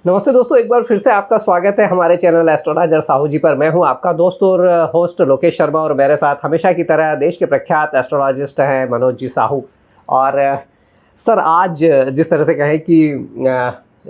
नमस्ते दोस्तों, एक बार फिर से आपका स्वागत है हमारे चैनल एस्ट्रोलॉजर साहू जी पर। मैं हूं आपका दोस्त और होस्ट लोकेश शर्मा और मेरे साथ हमेशा की तरह देश के प्रख्यात एस्ट्रोलॉजिस्ट हैं मनोज जी साहू। और सर, आज जिस तरह से कहें कि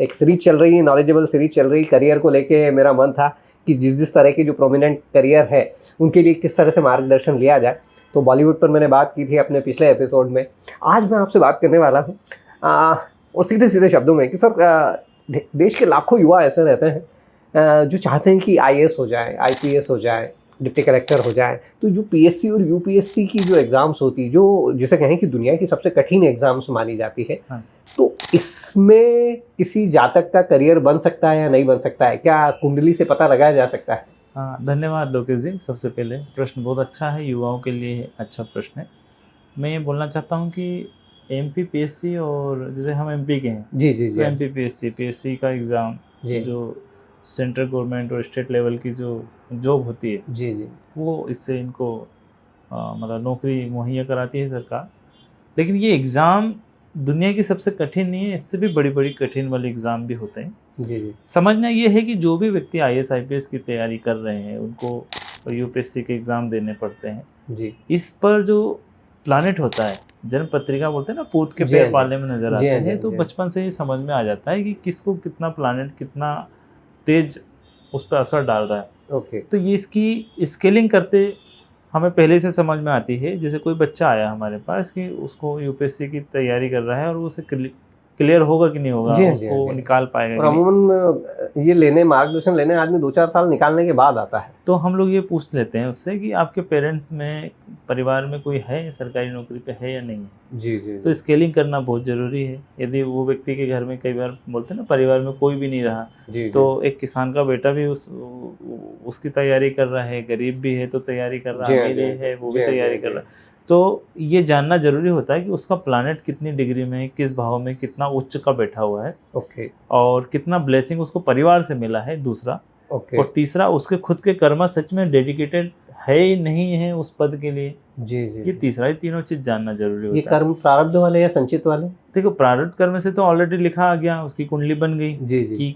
एक सीरीज चल रही है, नॉलेजेबल सीरीज चल रही, करियर को लेके मेरा मन था कि जिस तरह के जो प्रोमिनेंट करियर है उनके लिए किस तरह से मार्गदर्शन लिया जाए। तो बॉलीवुड पर मैंने बात की थी अपने पिछले एपिसोड में। आज मैं आपसे बात करने वाला हूँ और सीधे सीधे शब्दों में कि सर, देश के लाखों युवा ऐसे रहते हैं जो चाहते हैं कि आईएएस हो जाए, आईपीएस हो जाए, डिप्टी कलेक्टर हो जाए। तो जो पीएससी और यूपीएससी की जो एग्ज़ाम्स होती, जो जिसे कहें कि दुनिया की सबसे कठिन एग्ज़ाम्स मानी जाती है, हाँ। तो इसमें किसी जातक का करियर बन सकता है या नहीं बन सकता है? क्या कुंडली से पता लगाया जा सकता है? हाँ, धन्यवाद लोकेश जी। सबसे पहले प्रश्न बहुत अच्छा है, युवाओं के लिए अच्छा प्रश्न है। मैं ये बोलना चाहता हूँ कि एमपीपीएससी और जैसे हम एमपी के हैं, जी जी तो जी एमपीपीएससी पीएससी का एग्ज़ाम जी जो सेंट्रल गवर्नमेंट और स्टेट लेवल की जो जॉब होती है, जी जी वो इससे इनको मतलब नौकरी मुहैया कराती है सरकार। लेकिन ये एग्ज़ाम दुनिया की सबसे कठिन नहीं है, इससे भी बड़ी बड़ी कठिन वाले एग्ज़ाम भी होते हैं। जी जी समझना ये है कि जो भी व्यक्ति आईएएस आईपीएस की तैयारी कर रहे हैं, उनको यूपीएससी के एग्ज़ाम देने पड़ते हैं। जी इस पर जो प्लानेट होता है, जन्म पत्रिका बोलते हैं ना, पूत के जी हाँ पैर पाले में नज़र जी आते हाँ जी हैं, हाँ तो जी हाँ। बचपन से ही समझ में आ जाता है कि किसको कितना प्लानेट कितना तेज उस पर असर डाल रहा है। ओके। तो ये इसकी स्केलिंग करते हमें पहले से समझ में आती है। जैसे कोई बच्चा आया हमारे पास कि उसको यूपीएससी की तैयारी कर रहा है और वो उसे क्लियर होगा कि नहीं होगा, जी हाँ जी हाँ उसको जी। निकाल पाएगा और कि नहीं। अमूमन ये मार्गदर्शन लेने आदमी 2-4 साल निकालने के बाद आता है। तो हम लोग ये पूछ लेते हैं उससे कि आपके पेरेंट्स में, परिवार में कोई है सरकारी नौकरी पे है या नहीं है। जी जी तो जी स्केलिंग करना बहुत ज़रूरी है। यदि वो व्यक्ति के घर में, कई बार बोलते हैं ना, परिवार में कोई भी नहीं रहा, जी जी तो एक किसान का बेटा भी उसकी तैयारी कर रहा है, गरीब भी है तो तैयारी कर रहा जी है, हाँ अमीर जी हाँ है वो जी भी हाँ जी तैयारी हाँ कर जी। रहा है। तो ये जानना ज़रूरी होता है कि उसका प्लानेट कितनी डिग्री में, किस भाव में, कितना उच्च का बैठा हुआ है, ओके और कितना ब्लेसिंग उसको परिवार से मिला है, दूसरा। ओके। और तीसरा, उसके खुद के कर्म सच में डेडिकेटेड है ही नहीं है उस पद के लिए। जी जी ये जी। तीसरा, ये तीनों चीज़ जानना जरूरी ये होता है। कर्म प्रारब्ध वाले या संचित वाले? देखो, प्रारब्ध कर्म से तो ऑलरेडी लिखा आ गया, उसकी कुंडली बन गई जी जी कि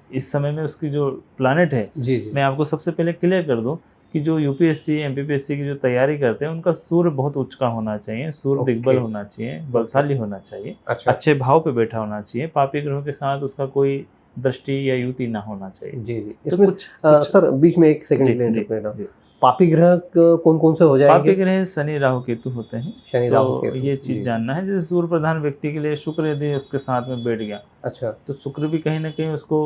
इस समय में उसकी जो प्लानेट है। जी जी मैं आपको सबसे पहले क्लियर कर दूं कि जो यूपीएससी एमपीपीएससी की जो तैयारी करते हैं, उनका सूर्य बहुत उच्च का होना चाहिए, सूर्य ओके दिग्बल होना चाहिए, बलशाली होना चाहिए, अच्छा। अच्छे भाव पे बैठा होना चाहिए, पापी ग्रहों के साथ उसका कोई दृष्टि या युति ना होना चाहिए। जी जी। तो इसमें कुछ कुछ सर, बीच में 1 सेकंड जी के लिए जी इंटरप्ट कर रहा हूँ। जी। पापी ग्रह कौन-कौन से हो जाएंगे? पापी ग्रह शनि राहु केतु होते हैं। शनि राहु तो केतु। ये चीज़ जी जानना है। जैसे सूर्य प्रधान व्यक्ति के लिए शुक्र यदि उसके साथ में बैठ गया, अच्छा। तो शुक्र भी कहीं ना कहीं उसको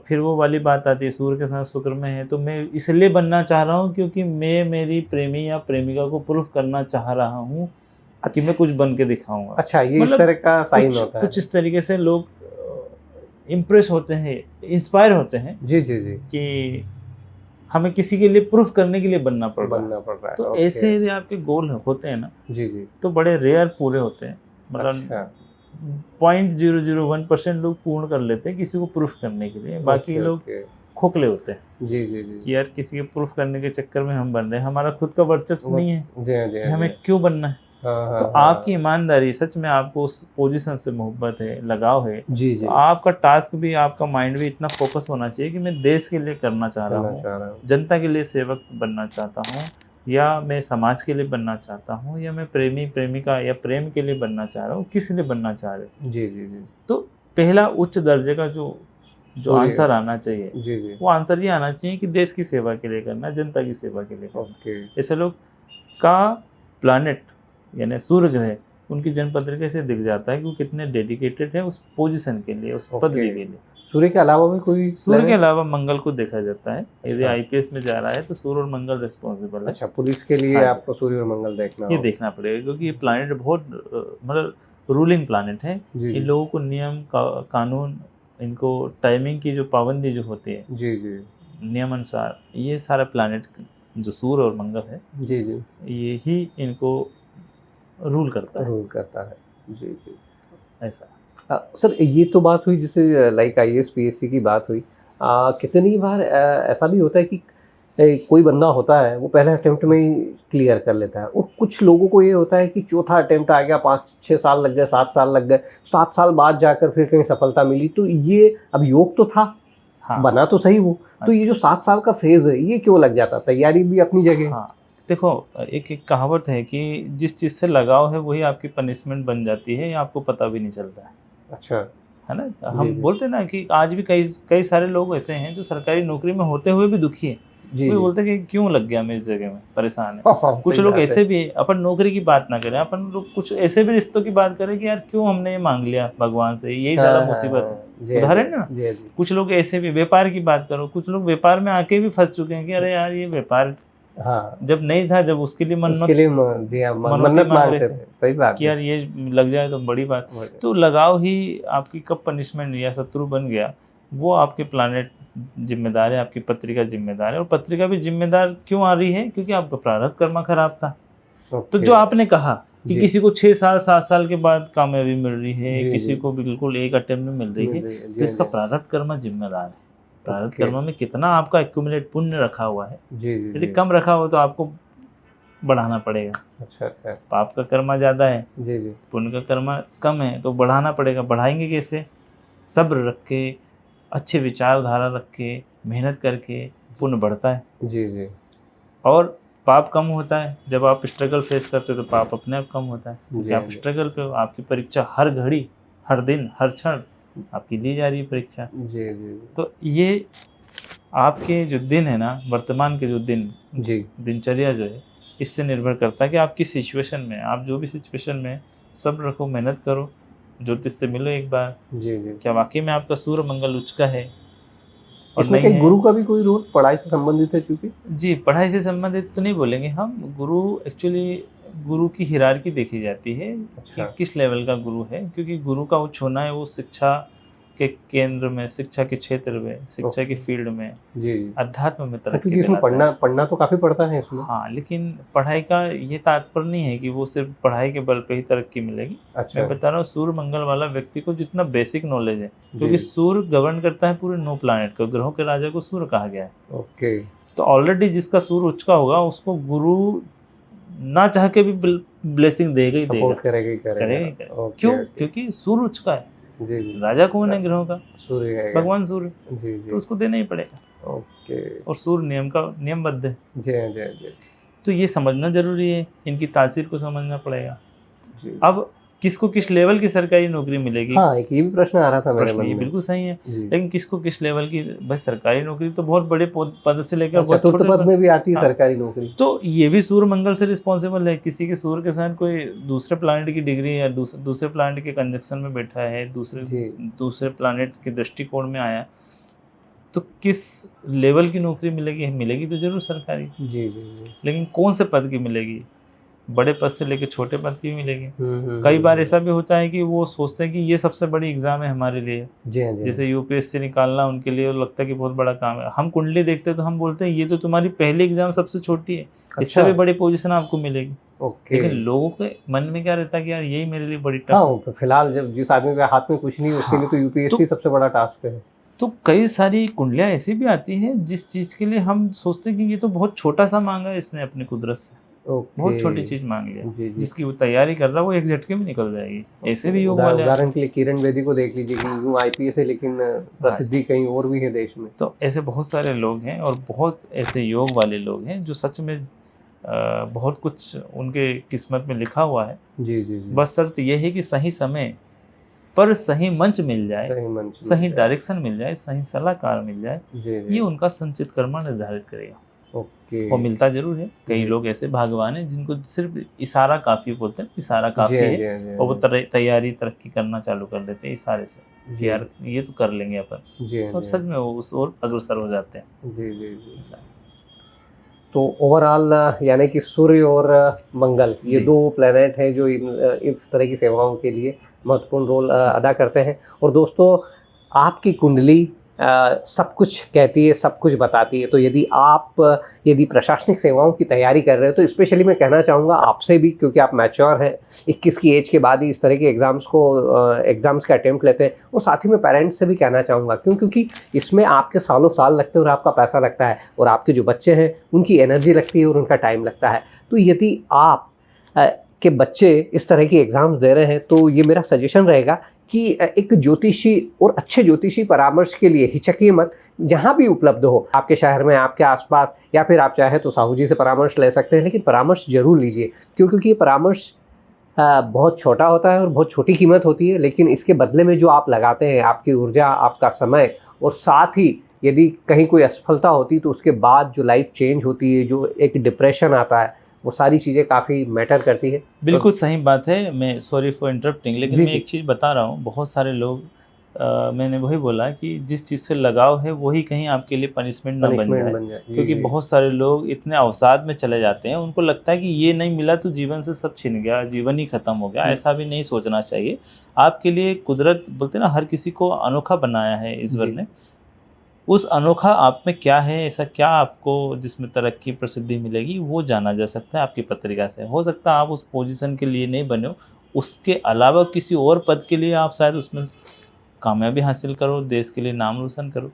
फिर वो वाली बात आती है, सूर्य के साथ शुक्र में है तो मैं इसलिए बनना चाह रहा हूँ क्योंकि मैं मेरी प्रेमी या प्रेमिका को प्रूफ करना चाह रहा हूँ कि मैं कुछ बन के दिखाऊंगा। अच्छा, ये इस मतलब तरह का साइन होता है। कुछ इस तरीके से लोग इम्प्रेस होते हैं, इंस्पायर होते हैं जी जी जी। कि हमें किसी के लिए प्रूफ करने के लिए बनना पड़ रहा है। बनना पड़ रहा है। तो ओके। ऐसे यदि आपके गोल होते हैं ना, जी जी। तो बड़े रेयर पूरे होते हैं। मतलब अच्छा। 0.001% लोग पूर्ण कर लेते हैं किसी को प्रूफ करने के लिए। बाकी ओके लोग ओके। खोखले होते हैं जी जी जी कि यार किसी के प्रूफ करने के चक्कर में हम बन रहे हैं, हमारा खुद का वर्चस्व नहीं है जी हाँ जी कि हाँ हमें जी। क्यों बनना है। हाँ तो हाँ आपकी ईमानदारी, सच में आपको उस पोजीशन से मोहब्बत है, लगाव है, जी जी तो आपका टास्क भी, आपका माइंड भी इतना फोकस होना चाहिए कि मैं देश के लिए करना चाह रहा करना हूँ, चाह रहा हूँ। जनता के लिए सेवक बनना चाहता हूँ, या मैं समाज के लिए बनना चाहता हूँ, या मैं प्रेमी प्रेमिका या प्रेम के लिए बनना चाह रहा हूँ, किस लिए बनना चाह रहे हो। जी जी जी। तो पहला उच्च दर्जे का जो जो सूर्य। आंसर आना चाहिए, जी जी। वो आंसर ये आना चाहिए कि देश की सेवा के लिए करना, जनता की सेवा के लिए करना। ओके। ऐसे लोग का प्लानेट यानी सूर्य ग्रह उनकी जन्म पत्रिका से दिख जाता है कि वो कितने डेडिकेटेड है उस पोजीशन के लिए, उस पदवी के लिए। सूर्य के अलावा भी कोई सूर्य के planet? अलावा मंगल को देखा जाता है। यदि अच्छा। आईपीएस में जा रहा है तो सूर्य और मंगल रिस्पॉन्सिबल है। अच्छा, पुलिस के लिए हाँ जी। आपको सूर्य और मंगल देखना ये होगा। देखना पड़ेगा क्योंकि ये प्लानेट बहुत मतलब रूलिंग प्लानेट है। जी इन जी लोगों को नियम कानून, इनको टाइमिंग की जो पाबंदी जो होती है, जी जी नियम अनुसार, ये सारा प्लानेट जो सूर्य और मंगल है, जी जी ये ही इनको रूल करता है। रूल करता है। जी जी। ऐसा सर, ये तो बात हुई जैसे लाइक आईएएस पीएससी की बात हुई। कितनी बार ऐसा भी होता है कि कोई बंदा होता है वो पहले अटेम्प्ट में ही क्लियर कर लेता है, और कुछ लोगों को ये होता है कि चौथा अटेम्प्ट आ गया, 5-6 साल लग गए, 7 साल लग गए, 7 साल बाद जाकर फिर कहीं सफलता मिली। तो ये अब योग तो था, हाँ बना तो सही वो, तो ये जो 7 साल का फेज है ये क्यों लग जाता? तैयारी भी अपनी जगह। हाँ देखो, एक कहावत है कि जिस चीज़ से लगाव है वही आपकी पनिशमेंट बन जाती है, या आपको पता भी नहीं चलता है। अच्छा। है ना, जी, हम जी। बोलते हैं ना कि आज भी कई कई सारे लोग ऐसे हैं जो सरकारी नौकरी में होते हुए भी दुखी है। जी, वो जी। बोलते हैं कि क्यों लग गया मैं इस जगह में, परेशान है। हाँ, कुछ सही लोग बात है। ऐसे भी है, अपन नौकरी की बात ना करें, अपन लोग कुछ ऐसे भी रिश्तों की बात करें कि यार क्यों हमने ये मांग लिया भगवान से, यही सारा हाँ, मुसीबत है। हाँ। जी, उदाहरण है ना। जी, जी। कुछ लोग ऐसे भी, व्यापार की बात करो, कुछ लोग व्यापार में आके भी फंस चुके हैं कि अरे यार ये व्यापार हाँ, जब नहीं था, जब उसके लिए उसके लिए जी हाँ, मनौती मन्नत मांग रहे मांगते थे थे, सही बात कि है। यार ये लग जाए तो बड़ी बात। तो लगाव ही आपकी कब पनिशमेंट या शत्रु बन गया, वो आपके प्लानेट जिम्मेदार है, आपकी पत्रिका जिम्मेदार है। और पत्रिका भी जिम्मेदार क्यों आ रही है, क्योंकि आपका प्रारब्ध कर्म खराब था। तो ओके। जो आपने कहा कि जी। किसी को 6 साल 7 साल के बाद कामयाबी मिल रही है, जी, किसी जी। को बिल्कुल एक अटेम्प्ट में मिल रही है, जी, तो इसका जी। प्रारब्ध कर्म जिम्मेदार है। प्रारब्ध ओके। कर्म में कितना आपका एक्यूमुलेट पुण्य रखा हुआ है। जी, जी, यदि जी। कम रखा हो तो आपको बढ़ाना पड़ेगा। अच्छा, अच्छा। पाप का कर्मा ज़्यादा है, जी, जी। पुण्य का कर्मा कम है, तो बढ़ाना पड़ेगा। बढ़ाएंगे कैसे? सब्र रख के, अच्छे विचारधारा रख के, मेहनत करके पुण्य बढ़ता है। जी, जी। और पाप कम होता है जब आप स्ट्रगल फेस करते हो, तो पाप अपने आप कम होता है, क्योंकि जी, आप जी। स्ट्रगल पे हो। आपकी परीक्षा हर घड़ी, हर दिन, हर क्षण आपकी ली जा रही है परीक्षा। जी, जी। तो ये आपके जो दिन है ना, वर्तमान के जो दिन, जी। दिनचर्या जो है, इससे निर्भर करता है कि आप किस सिचुएशन में हैं। आप जो भी सिचुएशन में हैं, सब्र रखो, मेहनत करो, ज्योतिष से मिलो एक बार, जी, जी। क्या वाक़ई में आपका सूर्य मंगल उच्च का है और इसमें नहीं कहीं है। गुरु का भी कोई रोल पढ़ाई से संबंधित है चूँकि? जी, पढ़ाई से संबंधित तो नहीं बोलेंगे हम। गुरु एक्चुअली, गुरु की हिरार्की देखी जाती है कि अच्छा। किस लेवल का गुरु है, क्योंकि गुरु का उच्च होना है वो शिक्षा के केंद्र में, शिक्षा के क्षेत्र में, शिक्षा की ओके। फील्ड में, जी, जी। अध्यात्म में हाँ, तरक्की क्योंकि इसमें दिलाता है। पढ़ना तो काफ़ी पड़ता है इसमें। हाँ, लेकिन पढ़ाई का ये तात्पर्य नहीं है कि वो सिर्फ़ पढ़ाई के बल पे ही तरक्की मिलेगी। अच्छा। मैं बता रहा हूँ, सूर्य मंगल वाला व्यक्ति को जितना बेसिक नॉलेज है, क्योंकि जी। सूर्य गवर्न करता है पूरे 9 प्लैनेट को, ग्रहों के राजा को सूर्य कहा गया है। ओके। तो ऑलरेडी जिसका सूर्य उच्च का होगा, उसको गुरु ना चाह के भी ब्लेसिंग देगा ही देगा। सपोर्ट करेगा ही करेगा। करेगा ही करेगा। ओके, क्यों? ओके। क्योंकि सूर्य उच्च का है। जी, जी। राजा कौन है ग्रहों का? सूर्य है। भगवान सूर्य। जी, तो जी। उसको देना ही पड़ेगा। ओके। और सूर्य नियमबद्ध है। जी हाँ, जी हाँ, जी। तो ये समझना ज़रूरी है, इनकी तासीर को समझना पड़ेगा। जी। अब किसको किस लेवल की सरकारी नौकरी मिलेगी? हाँ, एक ये भी प्रश्न आ रहा था मेरे प्रश्न मन ये में। बिल्कुल सही है। जी। लेकिन किसको किस लेवल की? भाई सरकारी नौकरी तो बहुत बड़े पद से लेकर बहुत चतुर्थ छोटे पद में भी आती है हाँ। सरकारी नौकरी। तो ये भी सूर्य मंगल से रिस्पॉन्सिबल है। किसी के सूर्य के साथ कोई दूसरे प्लैनेट की डिग्री या दूसरे प्लैनेट के कंजक्शन में बैठा है, जी। दूसरे प्लैनेट के दृष्टिकोण में आया, तो किस लेवल की नौकरी मिलेगी? मिलेगी तो जरूर सरकारी, जी, जी, जी। लेकिन कौन से पद की मिलेगी? बड़े पद से लेकर छोटे पद की भी मिलेगी। हुँ, कई बार ऐसा भी होता है कि वो सोचते हैं कि ये सबसे बड़ी एग्ज़ाम है हमारे लिए। जी हाँ, जी हाँ। जैसे यूपीएससी निकालना उनके लिए लगता है कि बहुत बड़ा काम है। हम कुंडली देखते हैं तो हम बोलते हैं ये तो तुम्हारी पहली एग्ज़ाम सबसे छोटी है, इससे भी अच्छा। बड़ी पोजीशन आपको मिलेगी। ओके। लेकिन लोगों के मन में क्या रहता है कि यार यही मेरे लिए बड़ी टफ हाँ, है। तो फिलहाल जब जिस आदमी के हाथ में कुछ नहीं है उसके हाँ, लिए तो यूपीएससी सबसे बड़ा टास्क है। तो कई सारी कुंडलियाँ ऐसी भी आती हैं जिस चीज़ के लिए हम सोचते हैं कि ये तो बहुत छोटा-सा माँगा है इसने अपनी कुदरत से, ओके। बहुत छोटी चीज़ माँग लिया। जी, जी। जिसकी वो तैयारी कर रहा है वो एक झटके में निकल जाएगी। ऐसे भी योग वाले आते हैं। उदाहरण के लिए किरण बेदी को देख लीजिए कि यूँ आईपीएस है लेकिन प्रसिद्धि कहीं और भी है देश में। तो ऐसे बहुत सारे लोग हैं और बहुत ऐसे योग वाले लोग हैं जो सच में बहुत कुछ उनके किस्मत में लिखा हुआ है। जी, जी, जी। बस शर्त ये है कि सही समय पर सही मंच मिल जाए, सही मंच मिल सही जाए। डायरेक्शन मिल जाए, सही सलाहकार मिल जाए, जी, जी। ये उनका संचित कर्मा निर्धारित करेगा। ओके। और मिलता ज़रूर है। कई जी। लोग ऐसे भाग्यवान हैं जिनको सिर्फ इशारा काफ़ी बोलते हैं, इशारा जी काफ़ी हाँ, है जी हाँ, जी हाँ, और वो जी। तैयारी तरक्की करना चालू कर देते हैं इशारे से जी। कि यार ये तो कर लेंगे अपन, जी हाँ, और जी सच हाँ। में वो उस ओर अग्रसर हो जाते हैं। जी, जी, जी। ऐसा है। तो ओवरऑल यानी कि सूर्य और मंगल ये जी। 2 प्लैनेट हैं जो इस तरह की सेवाओं के लिए महत्वपूर्ण रोल अदा करते हैं। और दोस्तों, आपकी कुंडली सब कुछ कहती है, सब कुछ बताती है। तो यदि प्रशासनिक सेवाओं की तैयारी कर रहे हो तो स्पेशली मैं कहना चाहूँगा आपसे भी, क्योंकि आप मैच्योर हैं, 21 की एज के बाद ही इस तरह के एग्ज़ाम्स का अटेम्प्ट लेते हैं। और साथ ही मैं पेरेंट्स से भी कहना चाहूँगा क्योंकि इसमें आपके सालों साल लगते हैं और आपका पैसा लगता है, और आपके जो बच्चे हैं उनकी एनर्जी लगती है और उनका टाइम लगता है। तो यदि आप के बच्चे इस तरह की एग्ज़ाम्स दे रहे हैं तो ये मेरा सजेशन रहेगा कि एक ज्योतिषी और अच्छे ज्योतिषी परामर्श के लिए हिचकिए मत। जहाँ भी उपलब्ध हो, आपके शहर में, आपके आसपास, या फिर आप चाहे तो साहू जी से परामर्श ले सकते हैं, लेकिन परामर्श ज़रूर लीजिए क्योंकि ये परामर्श बहुत छोटा होता है और बहुत छोटी कीमत होती है, लेकिन इसके बदले में जो आप लगाते हैं, आपकी ऊर्जा, आपका समय, और साथ ही यदि कहीं कोई असफलता होती तो उसके बाद जो लाइफ चेंज होती है, जो एक डिप्रेशन आता है, वो सारी चीज़ें काफ़ी मैटर करती है। बिल्कुल सही बात है। मैं सॉरी फॉर इंटरप्टिंग, लेकिन जी, मैं जी। एक चीज़ बता रहा हूँ, बहुत सारे लोग मैंने वही बोला कि जिस चीज़ से लगाव है वही कहीं आपके लिए पनिशमेंट ना बन पनिशमेंट जाए। बन जाए। जी, क्योंकि जी। बहुत सारे लोग इतने अवसाद में चले जाते हैं, उनको लगता है कि ये नहीं मिला तो जीवन से सब छिन गया, जीवन ही खत्म हो गया। ऐसा भी नहीं सोचना चाहिए। आपके लिए कुदरत, बोलते हैं ना, हर किसी को अनोखा बनाया है ईश्वर जी। ने। उस अनोखा आप में क्या है, ऐसा क्या आपको जिसमें तरक्की प्रसिद्धि मिलेगी, वो जाना जा सकता है आपकी पत्रिका से। हो सकता है आप उस पोजीशन के लिए नहीं बने हो, उसके अलावा किसी और पद के लिए आप शायद उसमें कामयाबी हासिल करो, देश के लिए नाम रोशन करो।